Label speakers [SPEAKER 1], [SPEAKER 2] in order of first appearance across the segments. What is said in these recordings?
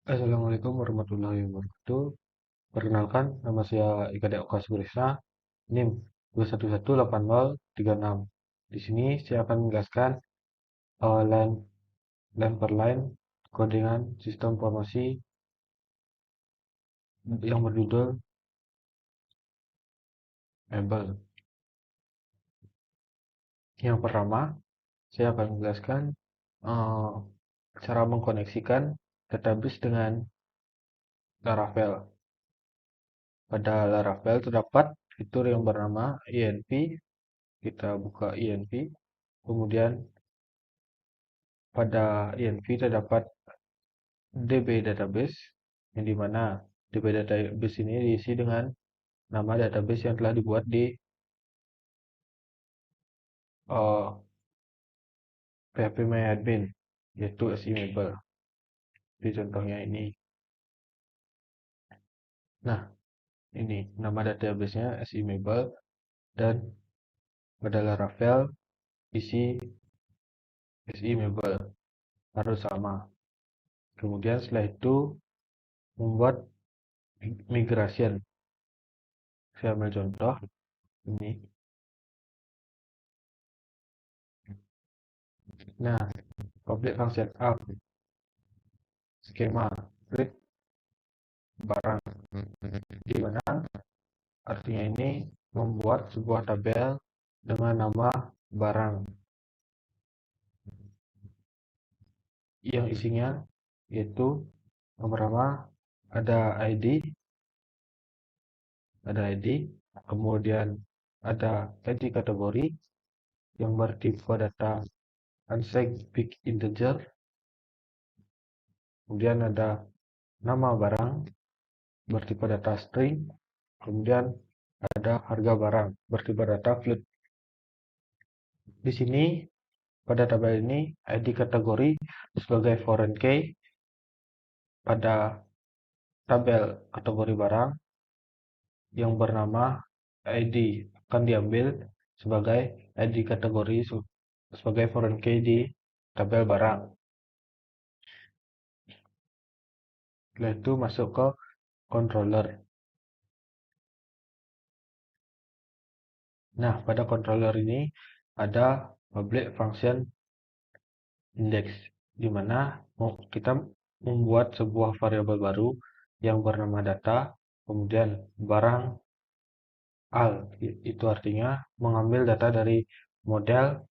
[SPEAKER 1] Assalamualaikum warahmatullahi wabarakatuh. Perkenalkan, nama saya Ika Dea Oka Sugrisna, NIM 2118036. Di sini saya akan menjelaskan line per line codingan sistem informasi yang berjudul Mabel. Yang pertama, saya akan menjelaskan eh, cara mengkoneksikan database dengan Laravel. Pada Laravel terdapat fitur yang bernama INP. Kita buka INP. Kemudian pada INV terdapat DB database, yang dimana DB database ini diisi dengan nama database yang telah dibuat di phpMyAdmin, yaitu SIMable. Di contohnya ini. Nah, ini nama databasenya SIMable, dan pada Laravel isi SIMable harus sama. Kemudian setelah itu membuat migration. Saya ambil contoh ini. Nah, public function app skema read barang, di mana artinya ini membuat sebuah tabel dengan nama barang yang isinya yaitu yang pertama ada ID, kemudian ada ID kategori yang bertipe data unsigned big integer, kemudian ada nama barang bertipe data string, kemudian ada harga barang bertipe data float. Di sini pada tabel ini ID kategori sebagai foreign key. Pada tabel kategori barang yang bernama ID akan diambil sebagai ID kategori sebagai foreign key di tabel barang. Setelah itu masuk ke controller. Nah, pada controller ini ada public function index, di mana kita membuat sebuah variabel baru yang bernama data, kemudian barang al, itu artinya mengambil data dari model,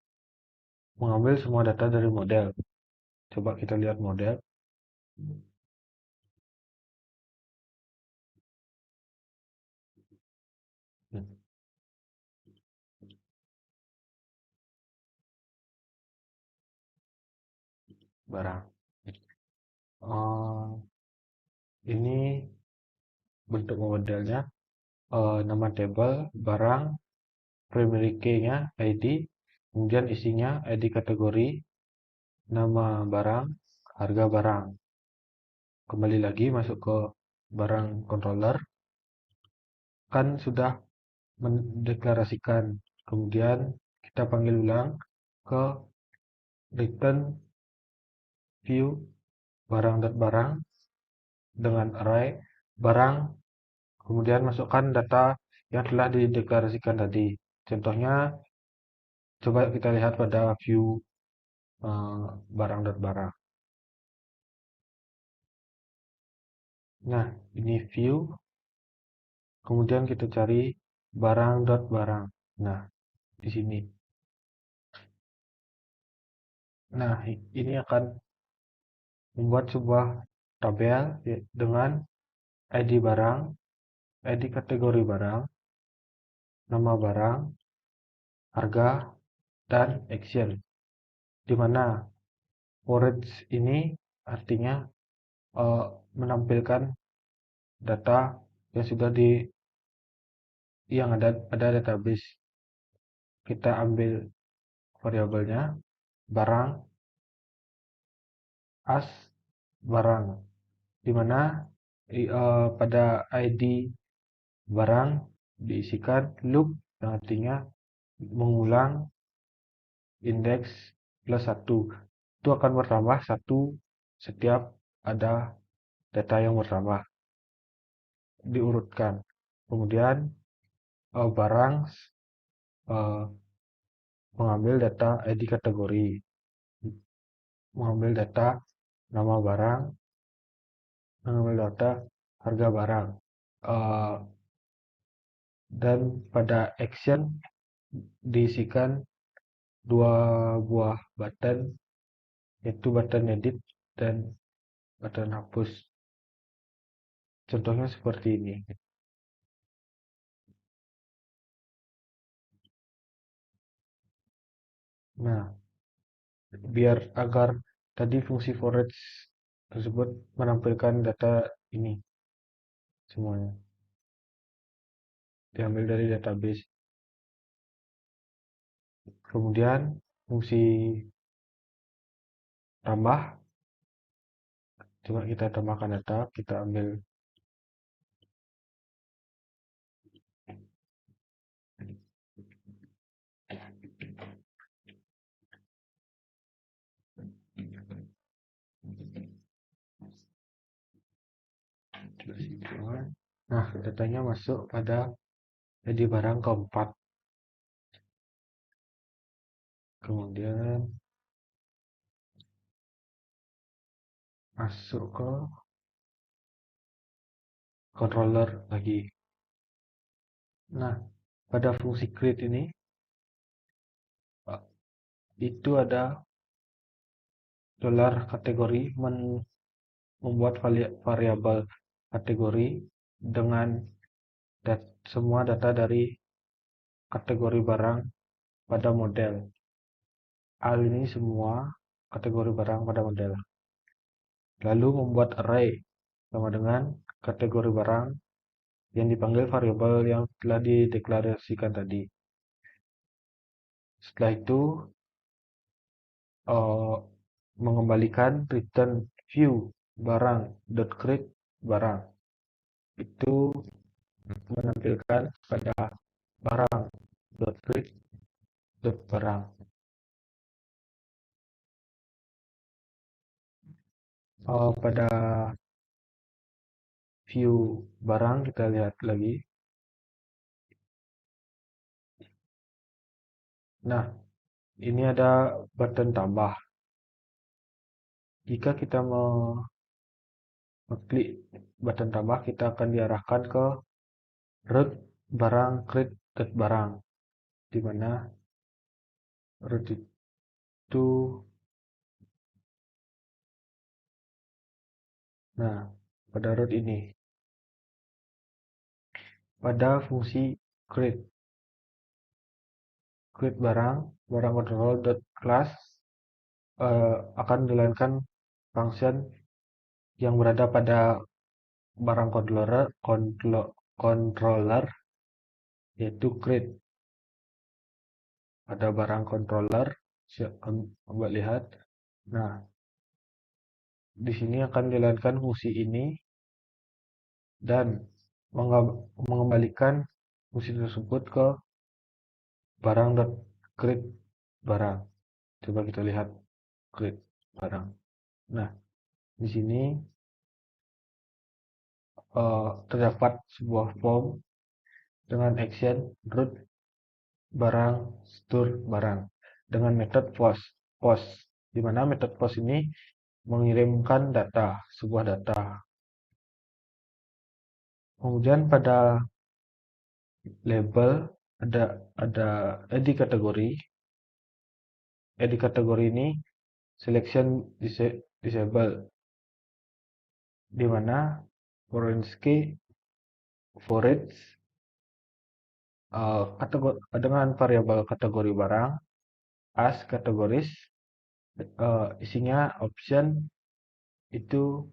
[SPEAKER 1] mengambil semua data dari model. Coba kita lihat model. Barang. Ini bentuk modelnya, nama table, barang, primary key-nya ID, kemudian isinya ID kategori, nama barang, harga barang. Kembali lagi masuk ke barang controller, kan sudah mendeklarasikan. Kemudian kita panggil ulang ke return view barang dengan array barang, kemudian masukkan data yang telah dideklarasikan tadi. Contohnya, coba kita lihat pada view barang. Nah, ini view, kemudian kita cari barang. Nah, di sini. Nah, ini akan membuat sebuah tabel dengan ID barang, ID kategori barang, nama barang, harga, dan action. Di mana forage ini artinya menampilkan data yang sudah yang ada pada database. Kita ambil variabelnya barang as barang, di mana pada ID barang diisikan loop yang artinya mengulang indeks plus 1. Itu akan bertambah 1 setiap ada data yang pertama, diurutkan. Kemudian barang eh, mengambil data ID kategori, mengambil data nama barang, mengambil data harga barang. Eh, dan pada action diisikan dua buah button, yaitu button edit dan button hapus. Contohnya seperti ini. Nah, biar agar tadi fungsi for each tersebut menampilkan data ini semuanya diambil dari database. Kemudian fungsi tambah, coba kita tambahkan data, kita ambil nah, datanya masuk pada jadi barang keempat. Kemudian masuk ke controller lagi. Nah, pada fungsi create ini itu ada dolar kategori membuat variabel kategori dengan semua data dari kategori barang pada model. Hal ini semua kategori barang pada model. Lalu membuat array sama dengan kategori barang yang dipanggil variabel yang telah dideklarasikan tadi. Setelah itu uh, mengembalikan return view barang .create barang itu menampilkan pada barang .create barang. Pada view barang kita lihat lagi. Nah, ini ada button tambah. Jika kita mengklik button tambah, kita akan diarahkan ke root barang create barang, di mana root itu, nah, pada root ini, pada fungsi create barang control class akan dilainkan function yang berada pada barang controller yaitu create. Ada barang controller, coba lihat. Nah, di sini akan dijalankan fungsi ini dan mengembalikan fungsi tersebut ke barang.create barang. Coba kita lihat create barang. Nah, di sini terdapat sebuah form dengan action root barang store barang dengan metode post, di mana metode post ini mengirimkan sebuah data. Kemudian pada label ada ID kategori. ID kategori ini selection disable, di mana for each dengan variabel kategori barang as kategoris, isinya option itu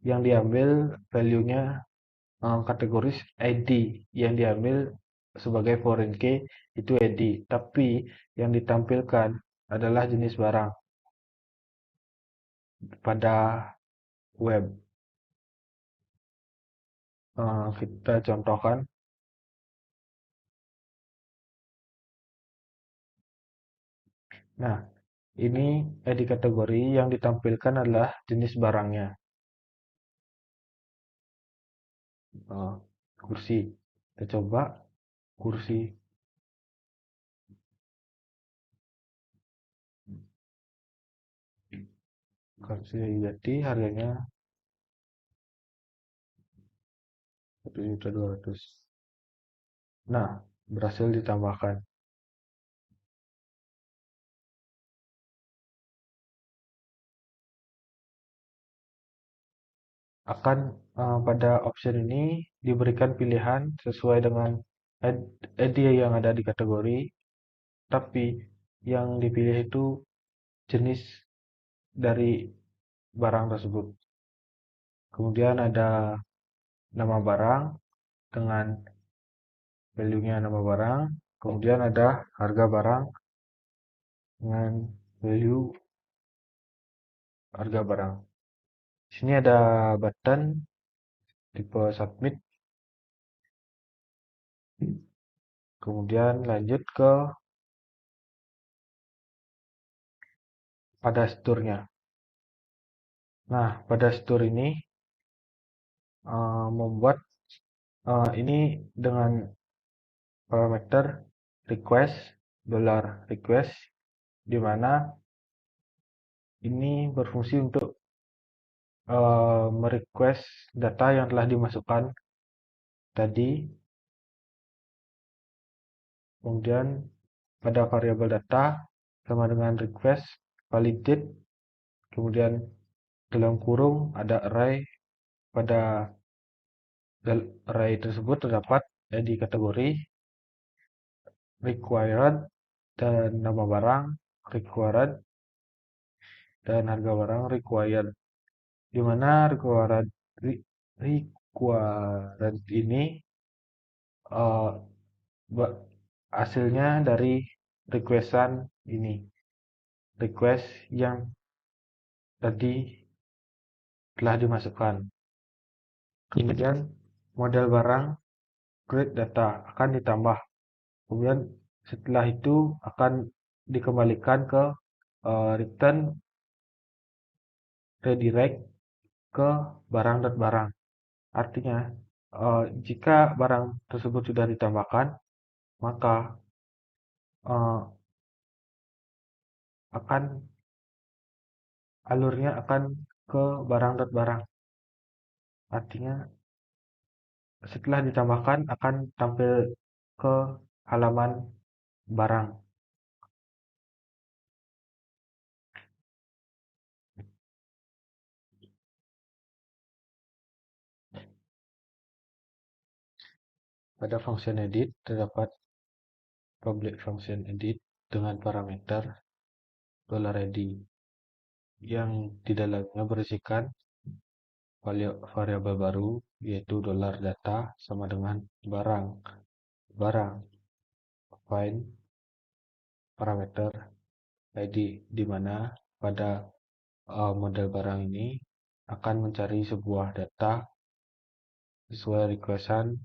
[SPEAKER 1] yang diambil value-nya kategoris ID yang diambil sebagai foreign key itu ID, tapi yang ditampilkan adalah jenis barang pada web. Kita contohkan. Nah, ini ID kategori yang ditampilkan adalah jenis barangnya. eh, kursi. Kita coba kursi jadi harganya 1.200.000. Nah, berhasil ditambahkan. Pada option ini diberikan pilihan sesuai dengan idea yang ada di kategori, tapi yang dipilih itu jenis dari barang tersebut. Kemudian ada nama barang dengan value-nya nama barang. Kemudian ada harga barang dengan value harga barang. Di sini ada button tipe submit. Kemudian lanjut ke pada store-nya. Nah, pada store ini membuat ini dengan parameter request $request, di mana ini berfungsi untuk merequest data yang telah dimasukkan tadi. Kemudian pada variabel data sama dengan request validate, kemudian dalam kurung ada array. Pada array tersebut terdapat di kategori required dan nama barang required dan harga barang required, di mana required ini uh, hasilnya dari requestan ini, request yang tadi telah dimasukkan. Kemudian model barang create data akan ditambah. Kemudian setelah itu akan dikembalikan ke return redirect ke barang. Artinya jika barang tersebut sudah ditambahkan, maka uh, akan alurnya akan ke barang. Artinya setelah ditambahkan akan tampil ke halaman barang. Pada function edit terdapat public function edit dengan parameter $id yang di dalamnya berisikan variabel baru, yaitu $data sama dengan barang find parameter id, di mana pada model barang ini akan mencari sebuah data sesuai requestan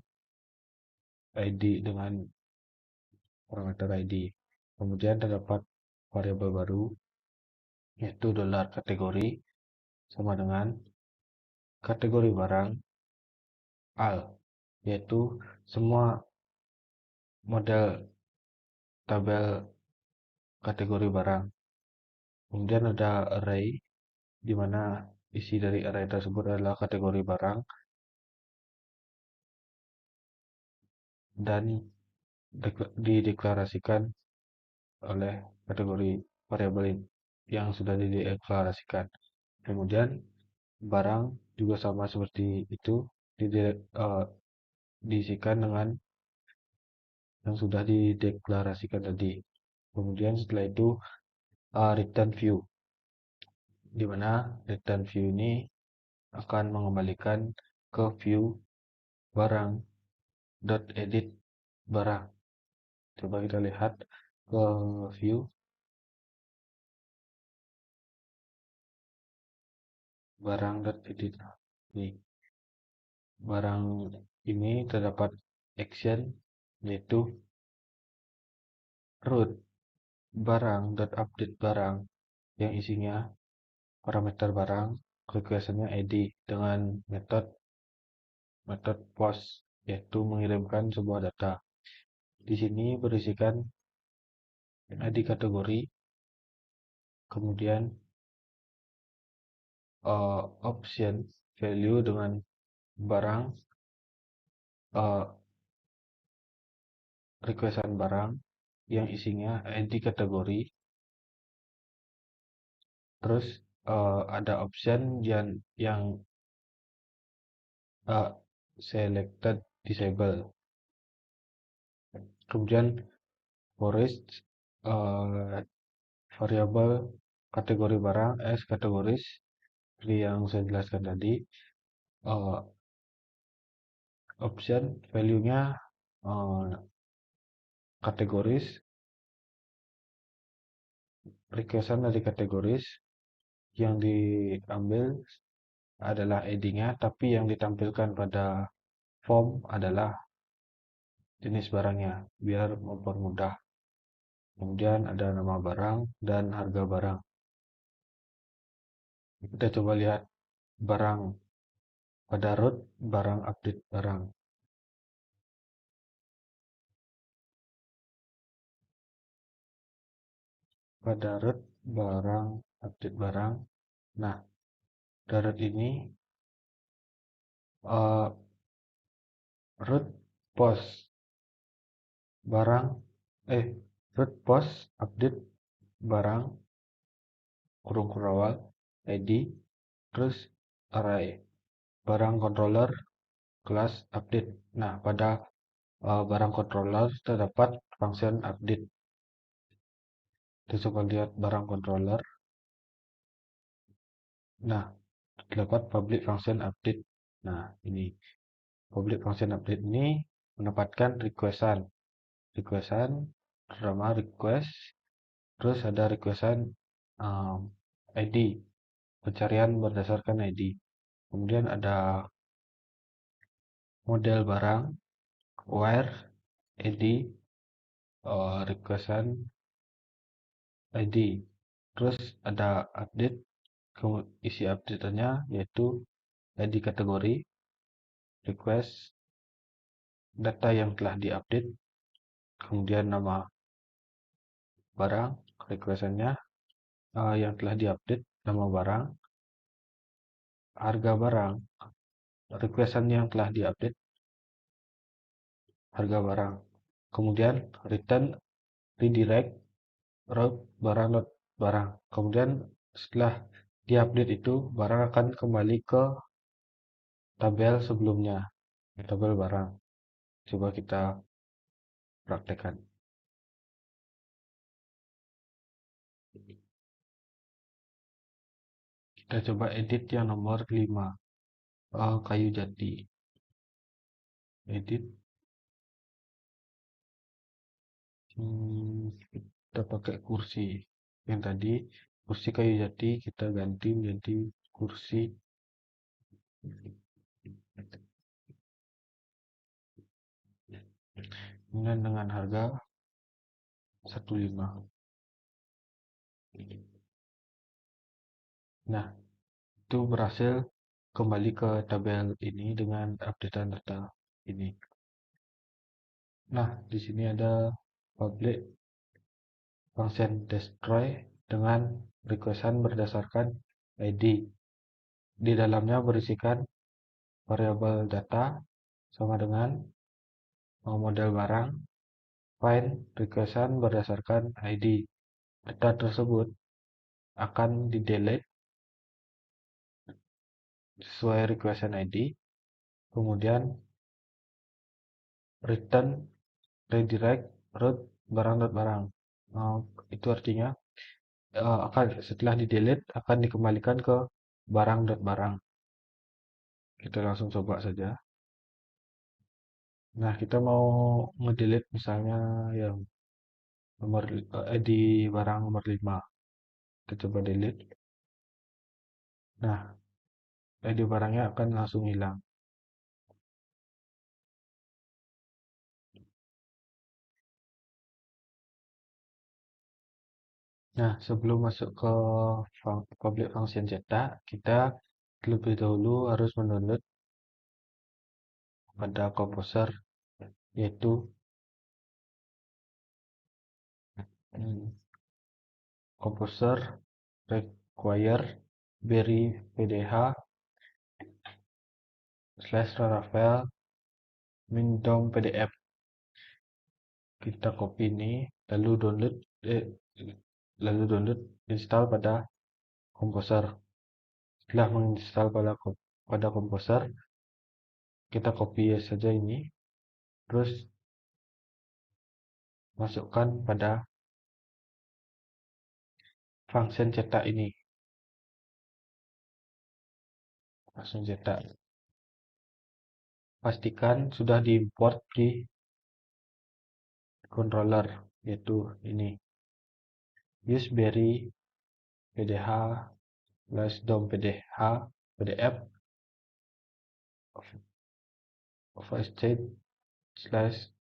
[SPEAKER 1] id dengan parameter id. Kemudian terdapat variabel baru, yaitu $kategori sama dengan kategori barang all, yaitu semua model tabel kategori barang. Kemudian ada array, di mana isi dari array tersebut adalah kategori barang dan dideklarasikan oleh kategori variabel yang sudah dideklarasikan. Kemudian barang juga sama seperti itu, diisikan dengan yang sudah dideklarasikan tadi. Kemudian setelah itu return view, di mana return view ini akan mengembalikan ke view barang edit barang. Coba kita lihat ke view barang edit. Nih, barang ini terdapat action, yaitu root barang update barang yang isinya parameter barang, requestnya id dengan metode metode POST, yaitu mengirimkan sebuah data. Di sini berisikan ID kategori, kemudian option value dengan barang, uh, requestan barang yang isinya ID kategori, terus ada option yang selected disable, kemudian forest variabel kategori barang as kategoris, seperti yang saya jelaskan tadi. uh, Option value-nya kategoris, requestan dari kategoris, yang diambil adalah ID-nya, tapi yang ditampilkan pada form adalah jenis barangnya, biar mempermudah. Kemudian ada nama barang dan harga barang. Kita coba lihat barang pada root, barang update barang. Pada root, barang update barang. Nah, root ini root post barang, root post update barang, kurung kurawal, ID, terus array, barang controller, kelas update. Nah, pada barang controller terdapat function update. Kita coba lihat barang controller. Nah, terdapat public function update. Nah, ini public function update ini menempatkan requestan terutama request, terus ada requestan ID, pencarian berdasarkan ID. Kemudian ada model barang, where, ID, requestan ID. Terus ada update, isi update-nya yaitu ID kategori, request, data yang telah diupdate, kemudian nama barang, requestannya yang telah diupdate, nama barang, harga barang, requestan yang telah diupdate, harga barang. Kemudian return, redirect, route, barang, load, barang. Kemudian setelah diupdate itu, barang akan kembali ke tabel sebelumnya, tabel barang. Coba kita praktekkan. Kita coba edit yang nomor 5, kayu jati. Edit. Kita pakai kursi. Yang tadi kursi kayu jati kita ganti menjadi kursi kemudian dengan harga 15. Nah, itu berhasil kembali ke tabel ini dengan updatean data ini. Nah, di sini ada public function destroy dengan requestan berdasarkan ID. Di dalamnya berisikan variabel data sama dengan model barang, find requestan berdasarkan ID. Data tersebut akan di-delete sesuai requestan ID, kemudian return, redirect, route, barang. Itu artinya setelah di-delete akan dikembalikan ke barang. Kita langsung coba saja. Nah, kita mau ngedelete misalnya yang nomor ID barang nomor 5. Kita coba delete. Nah, ID barangnya akan langsung hilang. Nah, sebelum masuk ke public function cetak, kita terlebih dahulu harus mendownload pada komposer, yaitu komposer require Berry PDH / Laravel min dom PDF. Kita copy ini lalu download install pada komposer. Setelah menginstal pada komposer, kita copy saja ini, terus masukkan pada function cetak ini. Langsung cetak. Pastikan sudah diimport di controller, yaitu ini. Use Berry PDH / dom PDH PDF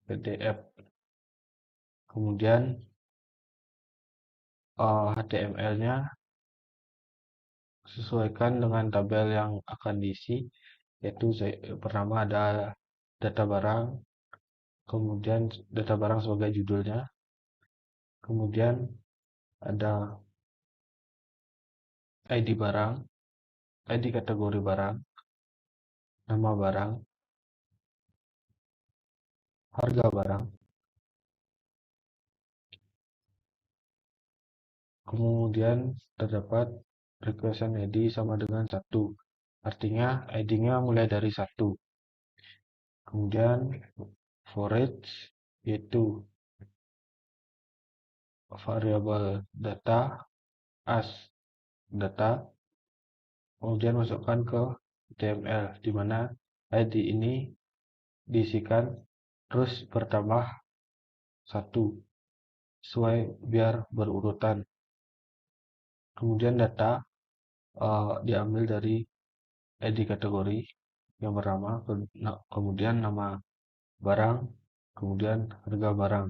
[SPEAKER 1] /PDF. Kemudian HTML-nya sesuaikan dengan tabel yang akan diisi, yaitu pertama ada data barang, kemudian data barang sebagai judulnya, kemudian ada ID barang, ID kategori barang, nama barang, harga barang, kemudian terdapat requestion ID sama dengan 1, artinya ID-nya mulai dari 1. Kemudian for each, yaitu variabel data as data, kemudian masukkan ke HTML, di mana ID ini diisikan terus bertambah 1 sesuai biar berurutan. Kemudian data diambil dari ID kategori yang pertama, kemudian nama barang, kemudian harga barang,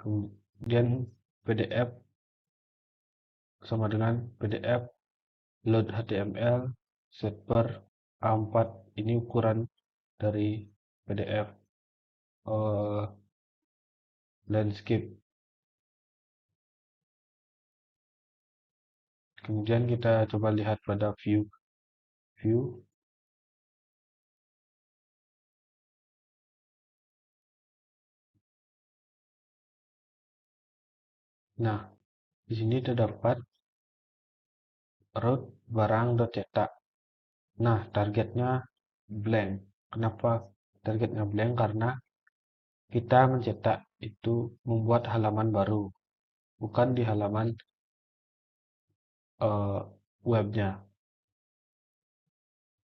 [SPEAKER 1] kemudian PDF sama dengan PDF load HTML set per A4. Ini ukuran dari PDF landscape. Kemudian kita coba lihat pada view. Nah, di sini terdapat route barang.cetak. Nah, targetnya blank. Kenapa targetnya blank? Karena kita mencetak itu membuat halaman baru, bukan di halaman webnya.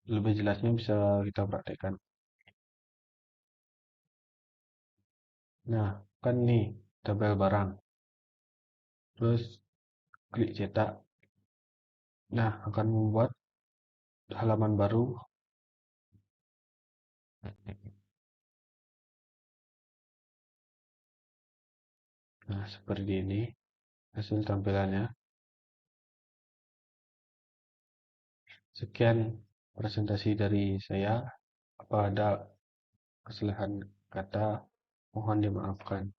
[SPEAKER 1] Lebih jelasnya bisa kita praktekkan. Nah, kan nih tabel barang. Terus klik cetak. Nah, akan membuat halaman baru. Nah, seperti ini hasil tampilannya. Sekian presentasi dari saya. Apa ada kesalahan kata, mohon dimaafkan.